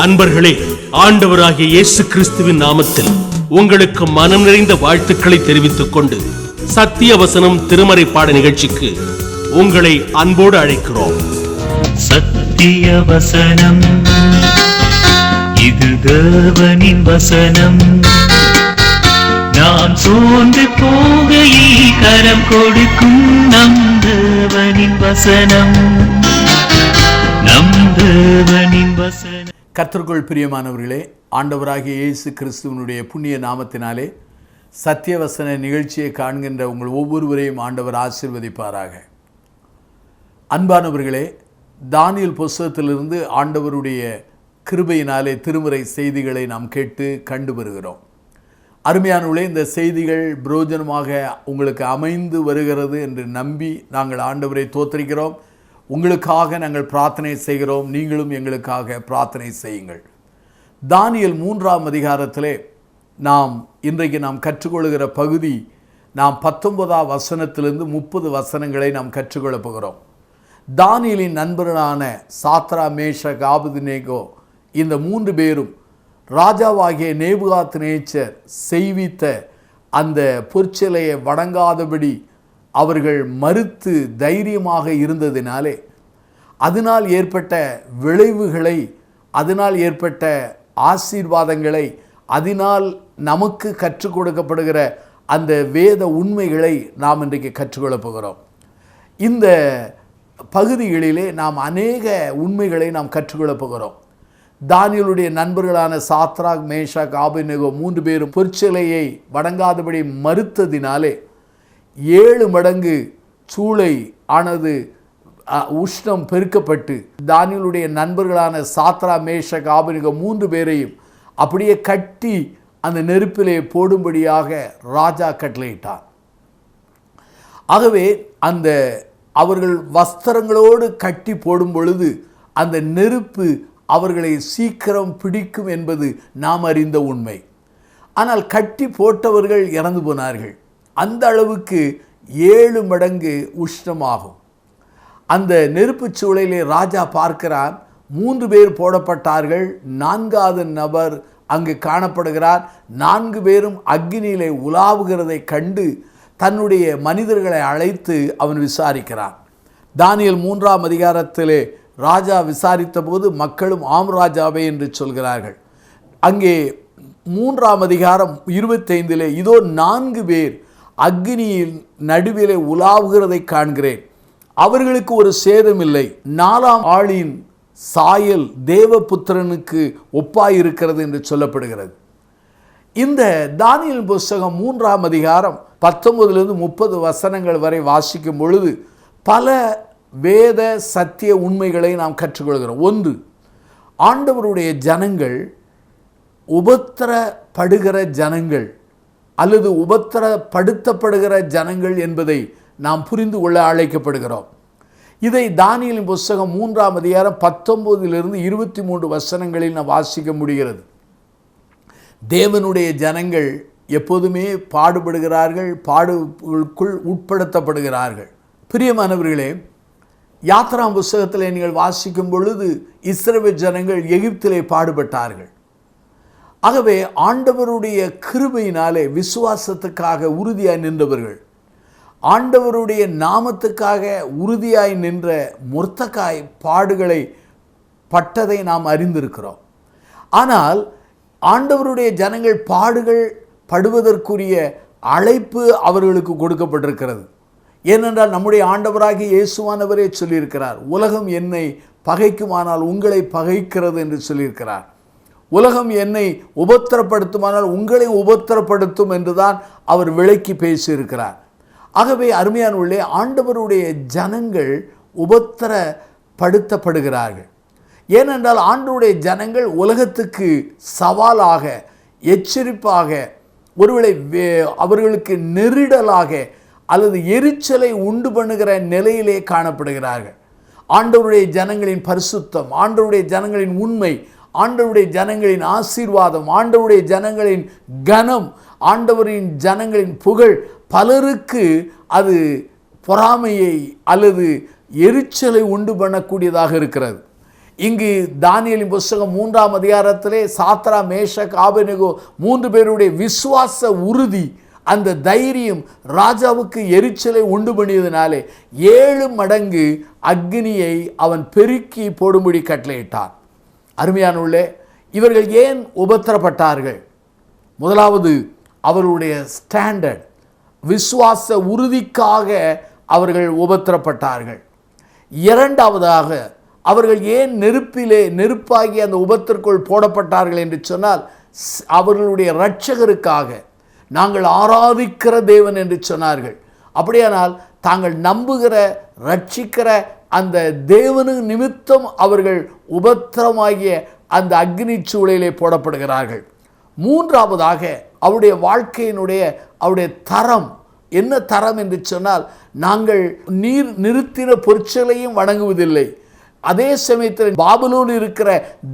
அன்பர்களே, ஆண்டவராகிய இயேசு கிறிஸ்துவின் நாமத்தில் உங்களுக்கு மனம் நிறைந்த வாழ்த்துக்களை தெரிவித்துக் கொண்டு சத்திய வசனம் திருமறை பாட நிகழ்ச்சிக்கு உங்களை அன்போடு அழைக்கிறோம். சத்திய வசனம், இது தேவனின் வசனம். நாம் சோர்ந்து போகையில் கரம் கொடுக்கும் நம் தேவனின் வசனம், நம் தேவனின் வசனம். கர்த்தருக்குள் பிரியமானவர்களே, ஆண்டவராகிய இயேசு கிறிஸ்துவனுடைய புண்ணிய நாமத்தினாலே சத்தியவசன நிகழ்ச்சியை காண்கின்ற உங்கள் ஒவ்வொருவரையும் ஆண்டவர் ஆசீர்வதிப்பாராக. அன்பானவர்களே, தானியேல் புஸ்தகத்திலிருந்து ஆண்டவருடைய கிருபையினாலே திருமறை செய்திகளை நாம் கேட்டு கண்டு வருகிறோம். அருமையானவர்களே, இந்த செய்திகள் பிரயோஜனமாக உங்களுக்கு அமைந்து வருகிறது என்று நம்பி நாங்கள் ஆண்டவரை தோத்தரிக்கிறோம். உங்களுக்காக நாங்கள் பிரார்த்தனை செய்கிறோம். நீங்களும் எங்களுக்காக பிரார்த்தனை செய்யுங்கள். தானியேல் 3ஆம் அதிகாரத்திலே இன்றைக்கு நாம் கற்றுக்கொள்கிற பகுதி, நாம் 19ஆம் வசனத்திலிருந்து 30 வசனங்களை நாம் கற்றுக்கொள்ளப் போகிறோம். தானியேலின் நண்பர்களான சாத்ராக், மேஷாக், ஆபேத்நேகோ இந்த 3 பேரும் ராஜாவாகிய நேபுகாத்நேச்சர் செய்வித்த அந்த பொற்சிலையை வணங்காதபடி அவர்கள் மறுத்து தைரியமாக இருந்ததினாலே அதனால் ஏற்பட்ட விளைவுகளை, அதனால் ஏற்பட்ட ஆசீர்வாதங்களை, அதனால் நமக்கு கற்றுக் கொடுக்கப்படுகிற அந்த வேத உண்மைகளை நாம் இன்றைக்கு கற்றுக்கொள்ளப் போகிறோம். இந்த பகுதிகளிலே நாம் அநேக உண்மைகளை நாம் கற்றுக்கொள்ளப் போகிறோம். தானியேலுடைய நண்பர்களான சாத்ராக், மேஷாக், ஆபேத்நேகோ 3 பேரும் பொற்சிலையை வணங்காதபடி மறுத்ததினாலே 7 மடங்கு சூளை ஆனது, உஷ்ணம் பெருக்கப்பட்டு தானியேலுடைய நண்பர்களான சாத்ராக், மேஷாக், ஆபேத்நேகோ 3 பேரையும் அப்படியே கட்டி அந்த நெருப்பிலே போடும்படியாக ராஜா கட்டளையிட்டார். ஆகவே அவர்கள் வஸ்திரங்களோடு கட்டி போடும் பொழுது அந்த நெருப்பு அவர்களை சீக்கிரம் பிடிக்கும் என்பது நாம் அறிந்த உண்மை. ஆனால் கட்டி போட்டவர்கள் இறந்து போனார்கள். அந்த அளவுக்கு 7 மடங்கு உஷ்ணமாகும். அந்த நெருப்பு சூளையிலே ராஜா பார்க்கிறார், 3 பேர் போடப்பட்டார்கள், 4வது நபர் அங்கு காணப்படுகிறார். 4 பேரும் அக்னியிலே உலாவுகிறதை கண்டு தன்னுடைய மனிதர்களை அழைத்து அவன் விசாரிக்கிறான். தானியேல் 3ஆம் அதிகாரத்திலே ராஜா விசாரித்த போது மக்களும் ஆம் ராஜாவே என்று சொல்கிறார்கள். அங்கே 3ஆம் அதிகாரம் 25 இதோ 4 பேர் அக்னியின் நடுவிலே உலாவுகிறதை காண்கிறேன், அவர்களுக்கு ஒரு சேதமில்லை, 4ஆம் ஆளின் சாயல் தேவபுத்திரனுக்கு ஒப்பாயிருக்கிறது என்று சொல்லப்படுகிறது. இந்த தானியேல் புஸ்தகம் 3ஆம் அதிகாரம் 19 30 வசனங்கள் வரை வாசிக்கும் பொழுது பல வேத சத்திய உண்மைகளை நாம் கற்றுக்கொள்கிறோம். 1, ஆண்டவருடைய ஜனங்கள் உபத்திரப்படுகிற ஜனங்கள் அல்லது உபத்திரப்படுத்தப்படுகிற ஜனங்கள் என்பதை நாம் புரிந்து கொள்ள அழைக்கப்படுகிறோம். இதை தானியேலின் புஸ்தகம் 3ஆம் அதிகாரம் 19 23 வசனங்களில் நாம் வாசிக்க முடிகிறது. தேவனுடைய ஜனங்கள் எப்போதுமே பாடுபடுகிறார்கள், பாடுகளுக்குள் உட்படுத்தப்படுகிறார்கள். பிரியமானவர்களே, யாத்ராம் புஸ்தகத்தில் நீங்கள் வாசிக்கும் பொழுது இஸ்ரவேல் ஜனங்கள் எகிப்திலே பாடுபட்டார்கள். ஆகவே ஆண்டவருடைய கிருபையினாலே விசுவாசத்துக்காக உறுதியாய் நின்றவர்கள், ஆண்டவருடைய நாமத்துக்காக உறுதியாய் நின்ற மொர்தெகாய் பாடுகளை பட்டதை நாம் அறிந்திருக்கிறோம். ஆனால் ஆண்டவருடைய ஜனங்கள் பாடுகள் படுவதற்குரிய அழைப்பு அவர்களுக்கு கொடுக்கப்பட்டிருக்கிறது. ஏனென்றால் நம்முடைய ஆண்டவராகிய இயேசுவானவரே சொல்லியிருக்கிறார், உலகம் என்னை பகைக்குமானால் உங்களை பகைக்கிறது என்று சொல்லியிருக்கிறார். உலகம் என்னை உபத்திரப்படுத்துமானால் உங்களை உபத்திரப்படுத்தும் என்றுதான் அவர் விளக்கி பேசியிருக்கிறார். ஆகவே அருமையானவர்களே, ஆண்டவருடைய ஜனங்கள் உபத்திரப்படுத்தப்படுகிறார்கள். ஏனென்றால் ஆண்டவருடைய ஜனங்கள் உலகத்துக்கு சவாலாக, எச்சரிப்பாக, ஒருவேளை அவர்களுக்கு நெருடலாக அல்லது எரிச்சலை உண்டு பண்ணுகிற நிலையிலே காணப்படுகிறார்கள். ஆண்டவருடைய ஜனங்களின் பரிசுத்தம், ஆண்டவருடைய ஜனங்களின் உண்மை, ஆண்டவருடைய ஜனங்களின் ஆசீர்வாதம், ஆண்டவருடைய ஜனங்களின் கனம், ஆண்டவரின் ஜனங்களின் புகழ் பலருக்கு அது பொறாமையை அல்லது எரிச்சலை உண்டு பண்ணக்கூடியதாக இருக்கிறது. இங்கு தானியேலின் புஸ்தகம் 3ஆம் அதிகாரத்திலே சாத்ரா, மேஷக், ஆபேத்நேகோ 3 பேருடைய விசுவாச உறுதி, அந்த தைரியம் ராஜாவுக்கு எரிச்சலை உண்டு பண்ணியதினாலே 7 மடங்கு அக்னியை அவன் பெருக்கி போடும்படி கட்டளையிட்டான். அருமையானவர்களே, இவர்கள் ஏன் உபத்திரப்பட்டார்கள்? முதலாவது, அவர்களுடைய ஸ்டாண்டர்ட், விசுவாச உறுதிக்காக அவர்கள் உபத்திரப்பட்டார்கள். இரண்டாவதாக, அவர்கள் ஏன் நெருப்பாகி அந்த உபத்திற்குள் போடப்பட்டார்கள் என்று சொன்னால், அவர்களுடைய இரட்சகருக்காக, நாங்கள் ஆராதிக்கிற தேவன் என்று சொன்னார்கள். அப்படியானால் தாங்கள் நம்புகிற, ரட்சிக்கிற அந்த தேவனு நிமித்தம் அவர்கள் உபத்திரமாகிய அந்த அக்னி சூளையிலே போடப்படுகிறார்கள். மூன்றாவதாக, அவருடைய வாழ்க்கையினுடைய அவருடைய தரம் என்ன தரம் என்று சொன்னால், நாங்கள் நீர் நிறுத்தின பொருட்களையும் வணங்குவதில்லை, அதே சமயத்தில் பாபிலோன் இருக்கிற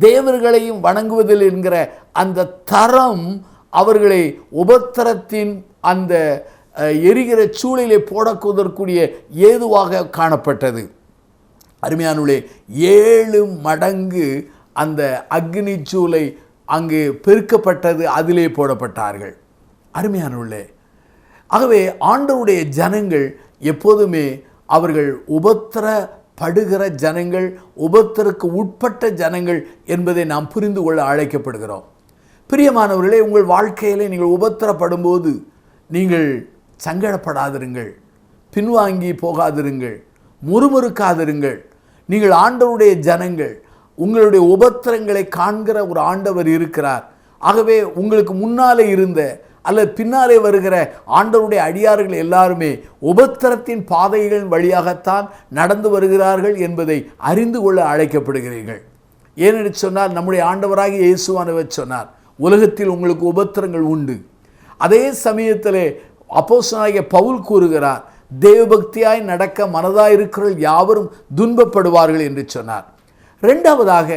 தேவர்களையும் வணங்குவதில்லை என்கிற அந்த தரம் அவர்களை உபத்திரத்தின் அந்த எரிகிற சூளையிலே போடக்கூடக்கூடிய ஏதுவாக காணப்பட்டது. அருமையானவர்களே, 7 மடங்கு அந்த அக்னி சூளை அங்கு பெருக்கப்பட்டது, அதிலே போடப்பட்டார்கள். அருமையானவர்களே, ஆகவே ஆண்டவருடைய ஜனங்கள் எப்போதுமே அவர்கள் உபத்திரப்படுகிற ஜனங்கள், உபத்திரக்கு உட்பட்ட ஜனங்கள் என்பதை நாம் புரிந்து கொள்ள அழைக்கப்படுகிறோம். பிரியமானவர்களே, உங்கள் வாழ்க்கையிலே நீங்கள் உபத்திரப்படும் போது நீங்கள் சங்கடப்படாதிருங்கள், பின்வாங்கி போகாதிருங்கள், முறுமுறுக்காதிருங்கள். நீங்கள் ஆண்டவருடைய ஜனங்கள், உங்களுடைய உபத்திரங்களை காண்கிற ஒரு ஆண்டவர் இருக்கிறார். ஆகவே உங்களுக்கு முன்னாலே இருந்த அல்லது பின்னாலே வருகிற ஆண்டவருடைய அடியார்கள் எல்லாருமே உபத்திரத்தின் பாதைகள் வழியாகத்தான் நடந்து வருகிறார்கள் என்பதை அறிந்து கொள்ள அழைக்கப்படுகிறீர்கள். ஏனென்று சொன்னால், நம்முடைய ஆண்டவராகிய இயேசுவானவர் சொன்னார், உலகத்தில் உங்களுக்கு உபத்திரங்கள் உண்டு. அதே சமயத்திலே அப்போஸ்தலனாகிய பவுல் கூறுகிறார், தேவபக்தியாய் நடக்க மனதாயிருக்கிற யாவரும் துன்பப்படுவார்கள் என்று சொன்னார். இரண்டாவதாக,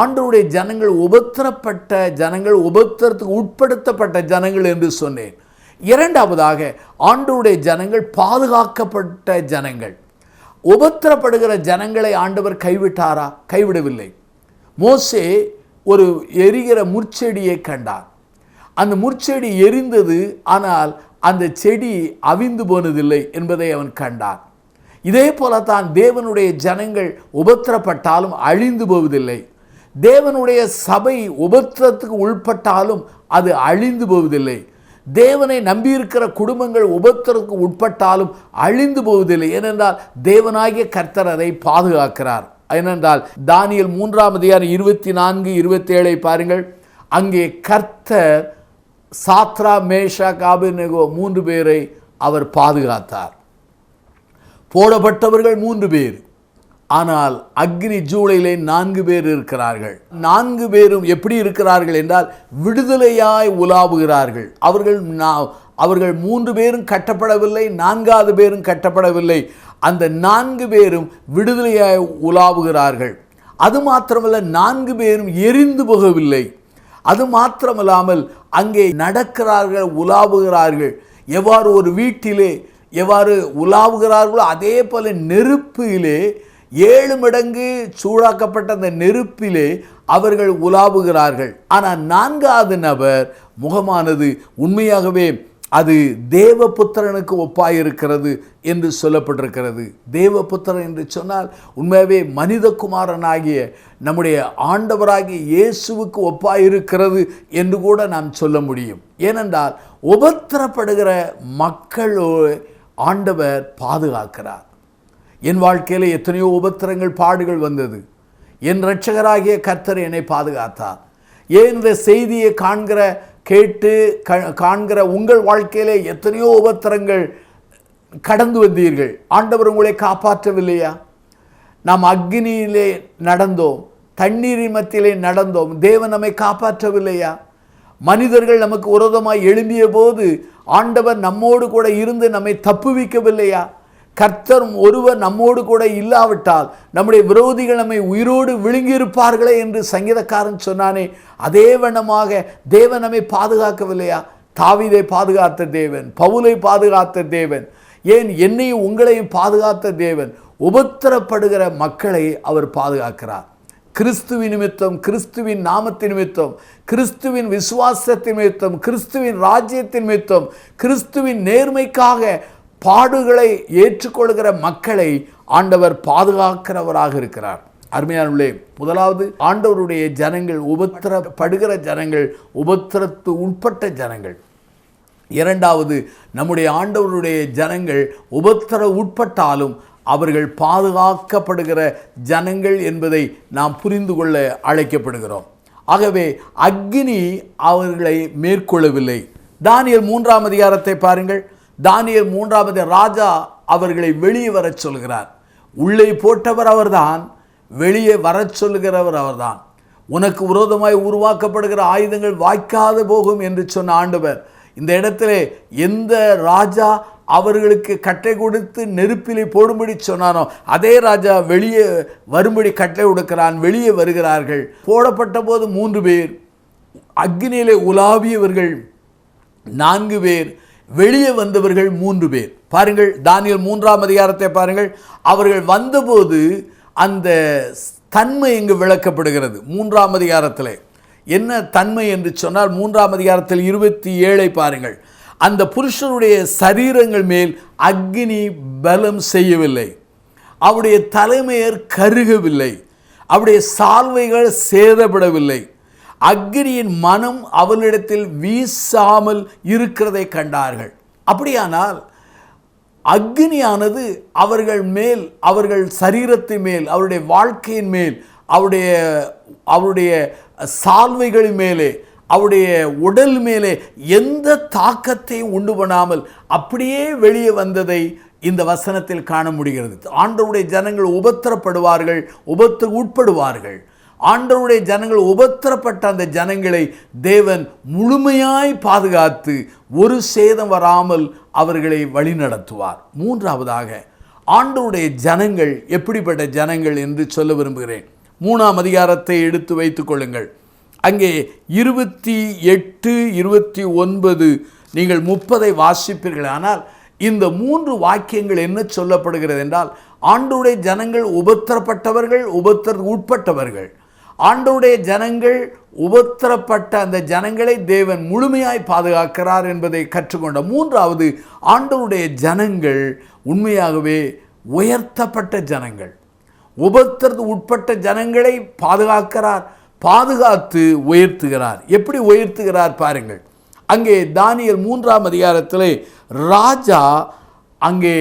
ஆண்டவருடைய ஜனங்கள் உபத்திரப்பட்ட ஜனங்கள், உபத்திரத்துக்கு உட்படுத்தப்பட்ட ஜனங்கள் என்று சொன்னேன். இரண்டாவதாக, ஆண்டவருடைய ஜனங்கள் பாதுகாக்கப்பட்ட ஜனங்கள். உபத்திரப்படுகிற ஜனங்களை ஆண்டவர் கைவிட்டாரா? கைவிடவில்லை. மோசே ஒரு எரிகிற முற்செடியை கண்டார். அந்த முற்செடி எரிந்தது, ஆனால் அந்த செடி அவிந்து போனதில்லை என்பதை அவன் கண்டான். இதே போலத்தான் தேவனுடைய ஜனங்கள் உபத்திரப்பட்டாலும் அழிந்து போவதில்லை. தேவனுடைய சபை உபத்திரத்துக்கு உட்பட்டாலும் அது அழிந்து போவதில்லை. தேவனை நம்பியிருக்கிற குடும்பங்கள் உபத்திரத்துக்கு உட்பட்டாலும் அழிந்து போவதில்லை. ஏனென்றால் தேவனாகிய கர்த்தர் அதை பாதுகாக்கிறார். ஏனென்றால் தானியேல் 3ஆம் அதிகாரம் 24, 27 பாருங்கள். அங்கே கர்த்தர் சாத்ரா, மேஷாக், ஆபேத்நேகோ 3 பேரை அவர் பாதுகாத்தார். போடப்பட்டவர்கள் 3 பேர், ஆனால் அக்னி ஜூளையிலே 4 பேர் இருக்கிறார்கள். 4 பேரும் எப்படி இருக்கிறார்கள் என்றால், விடுதலையாய் உலாவுகிறார்கள். அவர்கள் 3 பேரும் கட்டப்படவில்லை, 4வது பேரும் கட்டப்படவில்லை. அந்த 4 பேரும் விடுதலையாய் உலாவுகிறார்கள். அது மாத்திரமல்ல, 4 பேரும் எரிந்து போகவில்லை. அது மாத்திரமல்லாமல் அங்கே நடக்கிறார்கள், உலாவுகிறார்கள். எவ்வாறு ஒரு வீட்டிலே எவ்வாறு உலாவுகிறார்களோ அதே போல நெருப்பிலே 7 மடங்கு சூடாக்கப்பட்ட அந்த நெருப்பிலே அவர்கள் உலாவுகிறார்கள். ஆனால் 4வது நபர் முகமானது உண்மையாகவே அது தேவபுத்திரனுக்கு ஒப்பாயிருக்கிறது என்று சொல்லப்பட்டிருக்கிறது. தேவபுத்திரன் என்று சொன்னால் உண்மையாகவே மனிதகுமாரனாகிய நம்முடைய ஆண்டவராகிய இயேசுவுக்கு ஒப்பாயிருக்கிறது என்று கூட நாம் சொல்ல முடியும். ஏனென்றால் உபத்திரப்படுகிற மக்களோ ஆண்டவர் பாதுகாக்கிறார். என் வாழ்க்கையில் எத்தனையோ உபத்திரங்கள், பாடுகள் வந்தது. என் இரட்சகராகிய கர்த்தர் என்னை பாதுகாத்தார். ஏன் இந்த செய்தியை கேட்டு காண்கிற உங்கள் வாழ்க்கையிலே எத்தனையோ உபத்திரங்கள் கடந்து வந்தீர்கள். ஆண்டவர் உங்களை காப்பாற்றவில்லையா? நாம் அக்னியிலே நடந்தோம், தண்ணீரின் மத்தியிலே நடந்தோம், தேவன் நம்மை காப்பாற்றவில்லையா? மனிதர்கள் நமக்கு விரோதமாய் எழும்பிய போது ஆண்டவர் நம்மோடு கூட இருந்து நம்மை தப்புவிக்கவில்லையா? கர்த்தர் ஒருவர் நம்மோடு கூட இல்லாவிட்டால் நம்முடைய விரோதிகள் நம்மை உயிரோடு விழுங்கியிருப்பார்களே என்று சங்கீதக்காரன் சொன்னானே, அதே வண்ணமாக தேவன் நம்மை பாதுகாக்கவில்லையா? தாவீதை பாதுகாத்த தேவன், பவுலை பாதுகாத்த தேவன், ஏன் என்னையும் உங்களையும் பாதுகாத்த தேவன், உபத்திரப்படுகிற மக்களை அவர் பாதுகாக்கிறார். கிறிஸ்துவின் நிமித்தம், கிறிஸ்துவின் நாமத்தின் நிமித்தம், கிறிஸ்துவின் விசுவாசத்தின் நிமித்தம், கிறிஸ்துவின் ராஜ்யத்தின் நிமித்தம், கிறிஸ்துவின் நேர்மைக்காக பாடுகளை ஏற்றுக்கொள்கிற மக்களை ஆண்டவர் பாதுகாக்கிறவராக இருக்கிறார். அருமையானவர்களே, முதலாவது ஆண்டவருடைய ஜனங்கள் உபத்திரப்படுகிற ஜனங்கள், உபத்திரத்து உட்பட்ட ஜனங்கள். இரண்டாவது, நம்முடைய ஆண்டவருடைய ஜனங்கள் உபத்திர உட்பட்டாலும் அவர்கள் பாதுகாக்கப்படுகிற ஜனங்கள் என்பதை நாம் புரிந்து கொள்ள அழைக்கப்படுகிறோம். ஆகவே அக்கினி அவர்களை மேற்கொள்ளவில்லை. தானியேல் 3ஆம் அதிகாரத்தை பாருங்கள். தானியேல் 3ஆம் ராஜா அவர்களை வெளியே வரச் சொல்கிறார். உள்ளே போட்டவர் அவர்தான், வெளியே வரச் சொல்லுகிறவர் அவர்தான். உனக்கு விரோதமாய் உருவாக்கப்படுகிற ஆயுதங்கள் வாய்க்காது போகும் என்று சொன்ன ஆண்டவர் இந்த இடத்திலே எந்த ராஜா அவர்களுக்கு கட்டளை கொடுத்து நெருப்பிலே போடும்படி சொன்னானோ அதே ராஜா வெளியே வரும்படி கட்டளை கொடுக்கிறான். வெளியே வருகிறார்கள். போடப்பட்ட போது 3 பேர், அக்னியிலே உலாவியவர்கள் 4 பேர், வெளியே வந்தவர்கள் 3 பேர். பாருங்கள், தானியேல் 3ஆம் அதிகாரத்தை பாருங்கள். அவர்கள் வந்தபோது அந்த தன்மை இங்கு விளக்கப்படுகிறது. 3ஆம் அதிகாரத்தில் என்ன தன்மை என்று சொன்னால் 3ஆம் அதிகாரத்தில் 27 பாருங்கள். அந்த புருஷனுடைய சரீரங்கள் மேல் அக்னி பலம் செய்யவில்லை, அவருடைய தலைமையர் கருகவில்லை, அவருடைய சால்வைகள் சேதப்படவில்லை, அக்னியின் மனம் அவளிடத்தில் வீசாமல் இருக்கிறதை கண்டார்கள். அப்படியானால் அக்னியானது அவர்கள் மேல், அவர்கள் சரீரத்தின் மேல், அவருடைய வாழ்க்கையின் மேல், அவருடைய சால்வைகளின் மேலே, அவருடைய உடல் மேலே எந்த தாக்கத்தையும் உண்டு பண்ணாமல் அப்படியே வெளியே வந்ததை இந்த வசனத்தில் காண முடிகிறது. ஆண்டவருடைய ஜனங்கள் உபத்திரப்படுவார்கள், உட்படுவார்கள். ஆண்டவருடைய ஜனங்கள் உபத்திரப்பட்ட அந்த ஜனங்களை தேவன் முழுமையாய் பாதுகாத்து ஒரு சேதம் வராமல் அவர்களை வழிநடத்துவார். மூன்றாவதாக ஆண்டவருடைய ஜனங்கள் எப்படிப்பட்ட ஜனங்கள் என்று சொல்ல விரும்புகிறேன். 3ஆம் அதிகாரத்தை எடுத்து வைத்துக் கொள்ளுங்கள். அங்கே 28, 29 நீங்கள் 30 வாசிப்பீர்கள். ஆனால் இந்த 3 வாக்கியங்கள் என்ன சொல்லப்படுகிறது என்றால், ஆண்டவருடைய ஜனங்கள் உபத்திரப்பட்டவர்கள், உட்பட்டவர்கள். ஆண்டவருடைய ஜனங்கள் உபத்திரப்பட்ட அந்த ஜனங்களை தேவன் முழுமையாய் பாதுகாக்கிறார் என்பதை கற்றுக்கொண்ட. மூன்றாவது, ஆண்டவருடைய ஜனங்கள் உண்மையாகவே உயர்த்தப்பட்ட ஜனங்கள். உட்பட்ட ஜனங்களை பாதுகாக்கிறார், பாதுகாத்து உயர்த்துகிறார். எப்படி உயர்த்துகிறார் பாருங்கள். அங்கே தானியேல் 3ஆம் அதிகாரத்திலே ராஜா அங்கே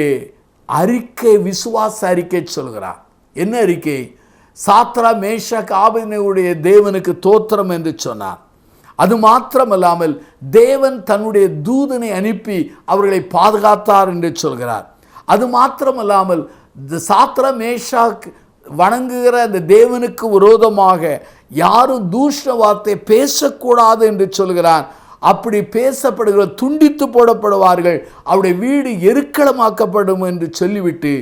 விசுவாச அறிக்கை சொல்கிறார். என்ன அறிக்கை? சாத்ரா மேஷாக் ஆபேத்நேகோவுடைய தேவனுக்கு தோத்திரம் என்று சொன்னார். அது மாத்திரமல்லாமல் தேவன் தன்னுடைய தூதனை அனுப்பி அவர்களை பாதுகாத்தார் என்று சொல்கிறார். அது மாத்திரமல்லாமல் சாத்ரா மேஷாக் வணங்குகிற அந்த தேவனுக்கு விரோதமாக யாரும் தூஷண வார்த்தை பேசக்கூடாது என்று சொல்கிறார். அப்படி பேசப்படுகிற துண்டித்து போடப்படுவார்கள், அவருடைய வீடு எருக்களமாக்கப்படும் என்று சொல்லிவிட்டு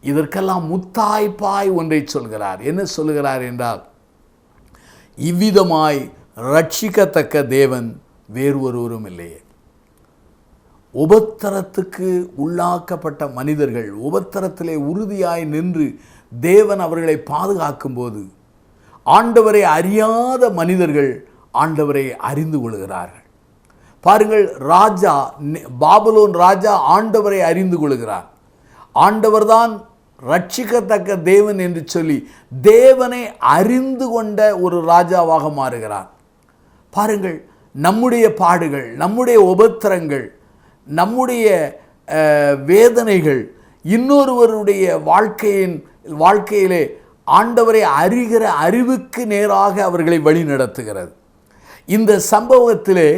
இதற்கெல்லாம் முத்தாய்ப்பாய் ஒன்றை சொல்கிறார். என்ன சொல்கிறார் என்றால், இவ்விதமாய் ரட்சிக்கத்தக்க தேவன் வேறு ஒருவரும் இல்லையே. உபத்திரத்துக்கு உள்ளாக்கப்பட்ட மனிதர்கள் உபத்திரத்திலே உறுதியாய் நின்று தேவன் அவர்களை பாதுகாக்கும் போது ஆண்டவரை அறியாத மனிதர்கள் ஆண்டவரை அறிந்து கொள்கிறார்கள். பாருங்கள், ராஜா, பாபிலோன் ராஜா ஆண்டவரை அறிந்து கொள்கிறார். ஆண்டவர்தான் ரட்சிக்கத்தக்க தேவன் என்று சொல்லி தேவனை அறிந்து கொண்ட ஒரு ராஜாவாக மாறுகிறார். பாருங்கள், நம்முடைய பாடுகள், நம்முடைய உபத்திரங்கள், நம்முடைய வேதனைகள் இன்னொருவருடைய வாழ்க்கையிலே ஆண்டவரை அறிகிற அறிவுக்கு நேராக அவர்களை வழி நடத்துகிறது. இந்த சம்பவத்திலே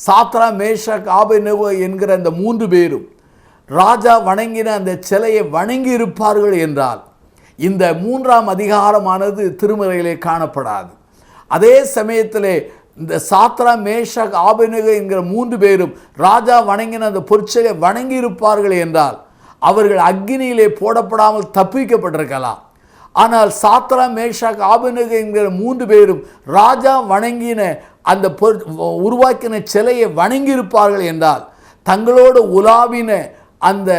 சாத்ரா மேஷாக் ஆபேத்நேகோ என்கிற அந்த 3 பேரும் ராஜா வணங்கின அந்த சிலையை வணங்கி இருப்பார்கள் என்றால் இந்த 3ஆம் அதிகாரமானது திருமறையிலே காணப்படாது. அதே சமயத்திலே இந்த சாத்ரா மேஷாக் ஆபேத்நேகோ என்கிற 3 பேரும் ராஜா வணங்கின அந்த பொற்சிலையை வணங்கி இருப்பார்கள் என்றால் அவர்கள் அக்னியிலே போடப்படாமல் தப்பிக்கப்பட்டிருக்கலாம். ஆனால் சாத்ரா மேஷாக் ஆபேத்நேகோ என்கிற 3 பேரும் ராஜா வணங்கின அந்த உருவாக்கின சிலையை வணங்கி இருப்பார்கள் என்றால் தங்களோடு உலாவின அந்த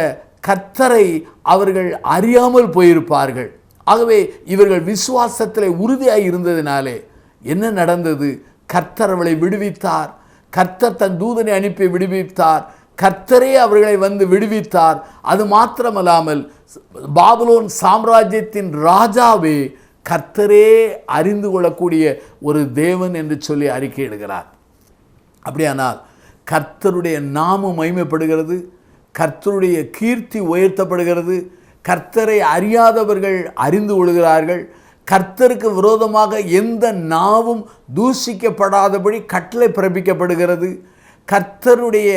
கர்த்தரை அவர்கள் அறியாமல் போயிருப்பார்கள். ஆகவே இவர்கள் விசுவாசத்தில் உறுதியாய் இருந்ததினாலே என்ன நடந்தது? கர்த்தர் அவளை விடுவித்தார். கர்த்தர் தன் தூதனை அனுப்பி விடுவித்தார். கர்த்தரே அவர்களை வந்து விடுவித்தார். அது மாத்திரமல்லாமல் பாபிலோன் சாம்ராஜ்யத்தின் ராஜாவே கர்த்தரே அறிந்து கொள்ளக்கூடிய ஒரு தேவன் என்று சொல்லி அறிக்கையிடுகிறார். அப்படியானால் கர்த்தருடைய நாமம் மகிமைப்படுகிறது, கர்த்தருடைய கீர்த்தி உயர்த்தப்படுகிறது, கர்த்தரை அறியாதவர்கள் அறிந்து கொள்கிறார்கள். கர்த்தருக்கு விரோதமாக எந்த நாவும் தூஷிக்கப்படாதபடி கட்டளை பிறப்பிக்கப்படுகிறது. கர்த்தருடைய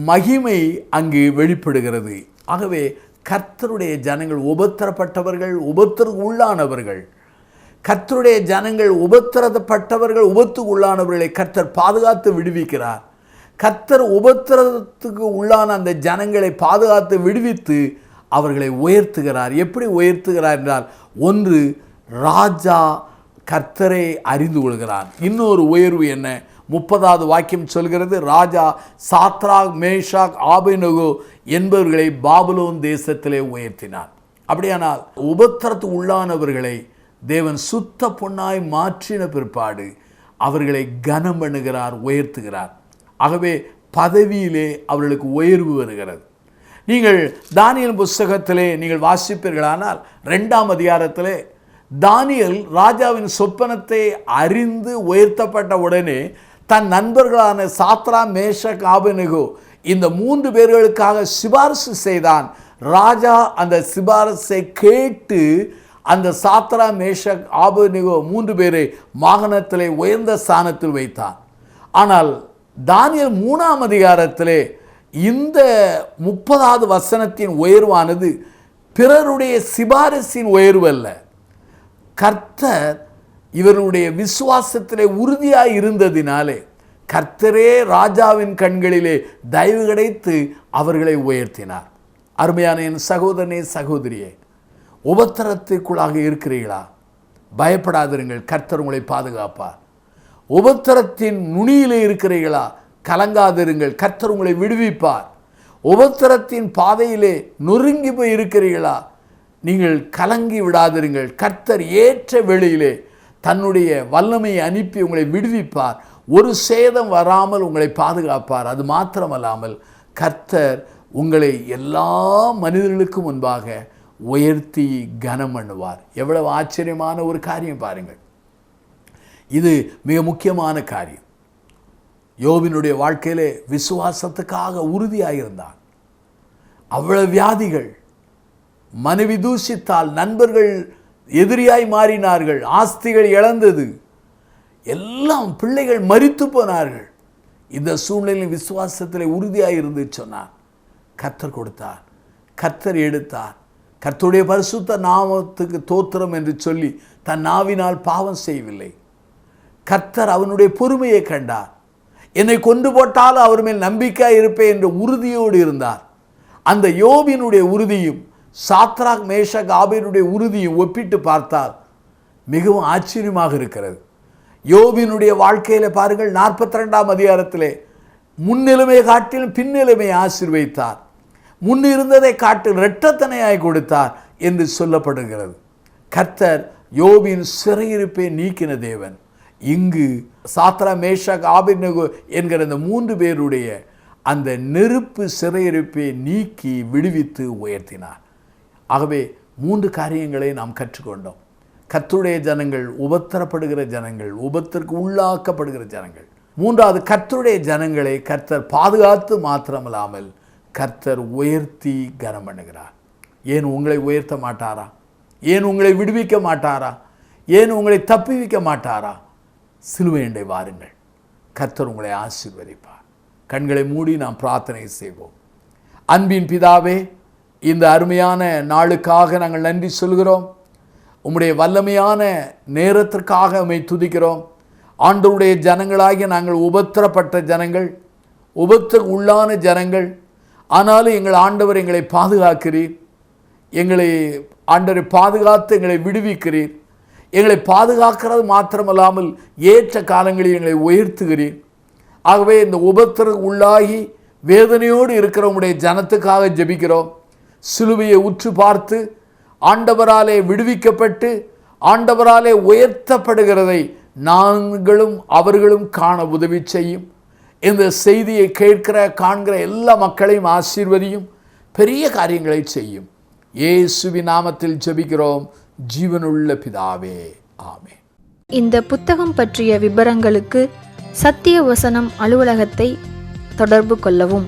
மகிமை அங்கு வெளிப்படுகிறது. ஆகவே கர்த்தருடைய ஜனங்கள் உபத்திரப்பட்டவர்கள், உபத்திரத்துக்கு உள்ளானவர்கள். கர்த்தருடைய ஜனங்கள் உபத்திரப்பட்டவர்கள், உபத்துக்கு உள்ளானவர்களை கர்த்தர் பாதுகாத்து விடுவிக்கிறார். கர்த்தர் உபத்திரத்துக்கு உள்ளான அந்த ஜனங்களை பாதுகாத்து விடுவித்து அவர்களை உயர்த்துகிறார். எப்படி உயர்த்துகிறார் என்றால், ஒன்று ராஜா கர்த்தரை அறிந்து கொள்கிறார். இன்னொரு உயர்வு என்ன? 30வது வாக்கியம் சொல்கிறது, ராஜா சாத்ராக் மேஷாக் ஆபேனேகோ என்பவர்களை பாபிலோன் தேசத்திலே உயர்த்தினார். அப்படியானால் உபத்திரத்துக்கு உள்ளானவர்களை தேவன் சுத்த பொன்னாய் மாற்றின பிற்பாடு அவர்களை கனம் பண்ணுகிறார், உயர்த்துகிறார். ஆகவே பதவியிலே அவர்களுக்கு உயர்வு வருகிறது. நீங்கள் தானியேல் புஸ்தகத்திலே நீங்கள் வாசிப்பீர்களானால் 2ஆம் அதிகாரத்திலே தானியேல் ராஜாவின் சொப்பனத்தை அறிந்து உயர்த்தப்பட்ட உடனே தன் நண்பர்களான சாத்ரா மேஷக் ஆபேனேகோ இந்த 3 பேர்களுக்காக சிபாரிசு செய்தான். ராஜா அந்த சிபாரிசை கேட்டு அந்த சாத்ரா மேஷக் ஆபேனேகோ 3 பேரை மாகாணத்திலே உயர்ந்த ஸ்தானத்தில் வைத்தான். ஆனால் தானியேல் 3ஆம் அதிகாரத்திலே இந்த 30வது வசனத்தின் உயர்வானது பிறருடைய சிபாரிசின் உயர்வு அல்ல. கர்த்தர் இவருடைய விசுவாசத்திலே உறுதியாய் இருந்ததினாலே கர்த்தரே ராஜாவின் கண்களிலே தயவு கிடைத்து அவர்களை உயர்த்தினார். அருமையான என் சகோதரனே, சகோதரியே, உபத்திரத்திற்குள்ளாக இருக்கிறீர்களா? பயப்படாதிருங்கள், கர்த்தர் உங்களை பாதுகாப்பார். உபத்திரத்தின் நுனியிலே இருக்கிறீர்களா? கலங்காதிருங்கள், கர்த்தர் உங்களை விடுவிப்பார். உபத்திரத்தின் பாதையிலே நொறுங்கி போய் இருக்கிறீர்களா? நீங்கள் கலங்கி விடாதிருங்கள், கர்த்தர் ஏற்ற வேளையிலே தன்னுடைய வல்லமையை அனுப்பி உங்களை விடுவிப்பார். ஒரு சேதம் வராமல் உங்களை பாதுகாப்பார். அது மாத்திரமல்லாமல் கர்த்தர் உங்களை எல்லா மனிதர்களுக்கும் முன்பாக உயர்த்தி கனம் பண்ணுவார். எவ்வளவு ஆச்சரியமான ஒரு காரியம் பாருங்கள். இது மிக முக்கியமான காரியம். யோபினுடைய வாழ்க்கையிலே விசுவாசத்துக்காக உறுதியாக இருந்தான். அவ்வளவு வியாதிகள், மனைவி தூஷித்தால், நண்பர்கள் எதிரியாய் மாறினார்கள், ஆஸ்திகள் இழந்தது, எல்லாம் பிள்ளைகள் மரித்து போனார்கள். இந்த சூழ்நிலையில் விசுவாசத்தில் உறுதியாக இருந்து சொன்னார். கர்த்தர் கொடுத்தார், கர்த்தர் எடுத்தார். கர்த்தருடைய பரிசுத்த நாமத்துக்கு தோத்திரம் என்று சொல்லி தன் நாவினால் பாவம் செய்யவில்லை. கர்த்தர் அவனுடைய பொறுமையை கண்டார். என்னை கொண்டு போட்டாலும் அவர் மேல் நம்பிக்கையாக இருப்பேன் என்ற உறுதியோடு இருந்தார். அந்த யோபினுடைய உறுதியும் சாத்ராக் மேஷக் ஆபேனுடைய உறுதியும் ஒப்பிட்டு பார்த்தால் மிகவும் ஆச்சரியமாக இருக்கிறது. யோபினுடைய வாழ்க்கையில் பாருங்கள், 42ஆம் அதிகாரத்திலே முன்னிலைமை காட்டிலும் பின்னிலைமை ஆசீர்வதித்தார், முன்னிருந்ததை காட்டில் இரட்டத்தனையாய் கொடுத்தார் என்று சொல்லப்படுகிறது. கர்த்தர் யோபின் சிறையிருப்பை நீக்கின தேவன். இங்கு சாத்ரா மேஷக் ஆபேனேகோ என்கிற இந்த 3 பேருடைய அந்த நெருப்பு சிறையிருப்பை நீக்கி விடுவித்து உயர்த்தினார். ஆகவே 3 காரியங்களை நாம் கற்றுக்கொண்டோம். கர்த்தருடைய ஜனங்கள் உபத்திரப்படுகிற ஜனங்கள், உபத்திற்கு உள்ளாக்கப்படுகிற ஜனங்கள். 3வது, கர்த்தருடைய ஜனங்களை கர்த்தர் பாதுகாத்து மாத்திரமல்லாமல் கர்த்தர் உயர்த்தி கனம் பண்ணுகிறார். ஏன் உங்களை உயர்த்த மாட்டாரா? ஏன் உங்களை விடுவிக்க மாட்டாரா? ஏன் உங்களை தப்புவிக்க மாட்டாரா? சிலுவையண்டை வாருங்கள், கர்த்தர் உங்களை ஆசீர்வதிப்பார். கண்களை மூடி நாம் பிரார்த்தனை செய்வோம். அன்பின் பிதாவே, இந்த அருமையான நாளுக்காக நாங்கள் நன்றி சொல்கிறோம். உம்முடைய வல்லமையான நேரத்திற்காக உம்மை துதிக்கிறோம். ஆண்டவருடைய ஜனங்களாகிய நாங்கள் உபத்திரப்பட்ட ஜனங்கள், உபத்திற்கு உள்ளான ஜனங்கள். ஆனாலும் எங்கள் ஆண்டவர் எங்களை பாதுகாக்கிறீர். எங்களை ஆண்டவரை பாதுகாத்து எங்களை விடுவிக்கிறீர். எங்களை பாதுகாக்கிறது மாத்திரமல்லாமல் ஏற்ற காலங்களில் எங்களை உயர்த்துகிறீர். ஆகவே இந்த உபத்திற்கு உள்ளாகி வேதனையோடு இருக்கிற உம்முடைய ஜனத்துக்காக ஜெபிக்கிறோம். சிலுவையை உற்று பார்த்து ஆண்டவராலே விடுவிக்கப்பட்டு ஆண்டவராலே உயர்த்தப்படுகிறதை நாங்களும் அவர்களும் காண உதவி செய்யும். இந்த செய்தியை கேட்கிற காண்கிற எல்லா மக்களையும் ஆசீர்வதியும், பெரிய காரியங்களை செய்யும். இயேசுவின் நாமத்தில் ஜெபிக்கிறோம் ஜீவனுள்ள பிதாவே, ஆமென். இந்த புத்தகம் பற்றிய விபரங்களுக்கு சத்திய வசனம் அலுவலகத்தை தொடர்பு கொள்ளவும்.